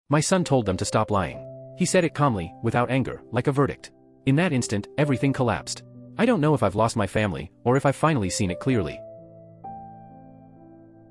My son told them to stop lying. He said it calmly, without anger, like a verdict. In that instant, everything collapsed. I don't know if I've lost my family, or if I've finally seen it clearly.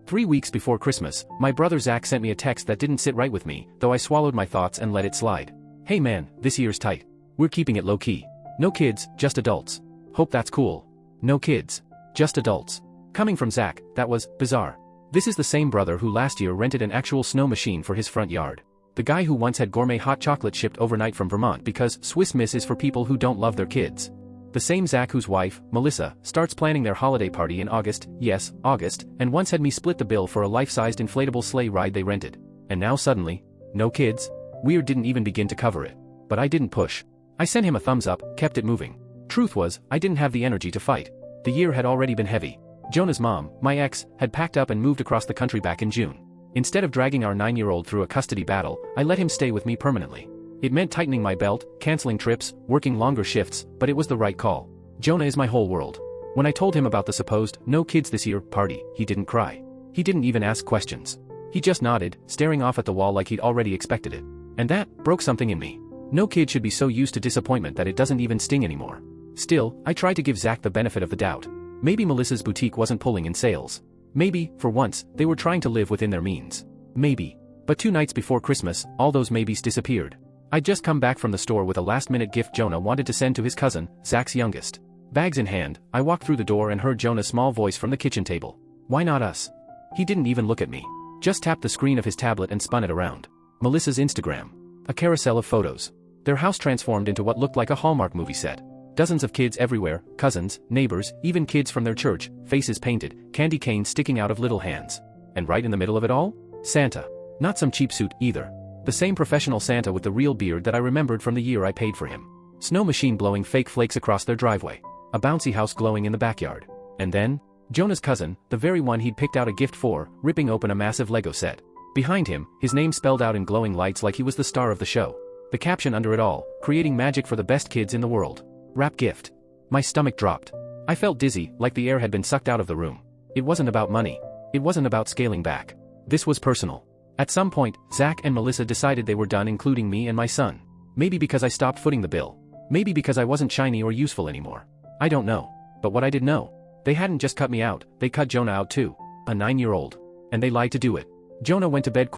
3 weeks before Christmas, my brother Zach sent me a text that didn't sit right with me, though I swallowed my thoughts and let it slide. Hey man, this year's tight. We're keeping it low-key. No kids, just adults. Hope that's cool. No kids. Just adults. Coming from Zach, that was bizarre. This is the same brother who last year rented an actual snow machine for his front yard. The guy who once had gourmet hot chocolate shipped overnight from Vermont because Swiss Miss is for people who don't love their kids. The same Zach whose wife, Melissa, starts planning their holiday party in August, yes, August, and once had me split the bill for a life-sized inflatable sleigh ride they rented. And now suddenly, no kids? Weird didn't even begin to cover it. But I didn't push. I sent him a thumbs up, kept it moving. Truth was, I didn't have the energy to fight. The year had already been heavy. Jonah's mom, my ex, had packed up and moved across the country back in June. Instead of dragging our 9-year-old through a custody battle, I let him stay with me permanently. It meant tightening my belt, canceling trips, working longer shifts, but it was the right call. Jonah is my whole world. When I told him about the supposed no kids this year party, he didn't cry. He didn't even ask questions. He just nodded, staring off at the wall like he'd already expected it. And that broke something in me. No kid should be so used to disappointment that it doesn't even sting anymore. Still, I tried to give Zach the benefit of the doubt. Maybe Melissa's boutique wasn't pulling in sales. Maybe, for once, they were trying to live within their means. Maybe. But 2 nights before Christmas, all those maybes disappeared. I'd just come back from the store with a last-minute gift Jonah wanted to send to his cousin, Zach's youngest. Bags in hand, I walked through the door and heard Jonah's small voice from the kitchen table. Why not us? He didn't even look at me. Just tapped the screen of his tablet and spun it around. Melissa's Instagram. A carousel of photos. Their house transformed into what looked like a Hallmark movie set. Dozens of kids everywhere, cousins, neighbors, even kids from their church, faces painted, candy canes sticking out of little hands. And right in the middle of it all? Santa. Not some cheap suit, either. The same professional Santa with the real beard that I remembered from the year I paid for him. Snow machine blowing fake flakes across their driveway. A bouncy house glowing in the backyard. And then, Jonah's cousin, the very one he'd picked out a gift for, ripping open a massive Lego set. Behind him, his name spelled out in glowing lights like he was the star of the show. The caption under it all, creating magic for the best kids in the world. Wrap gift. My stomach dropped. I felt dizzy, like the air had been sucked out of the room. It wasn't about money. It wasn't about scaling back. This was personal. At some point, Zach and Melissa decided they were done including me and my son. Maybe because I stopped footing the bill. Maybe because I wasn't shiny or useful anymore. I don't know. But what I did know. They hadn't just cut me out, they cut Jonah out too. A 9-year-old. And they lied to do it. Jonah went to bed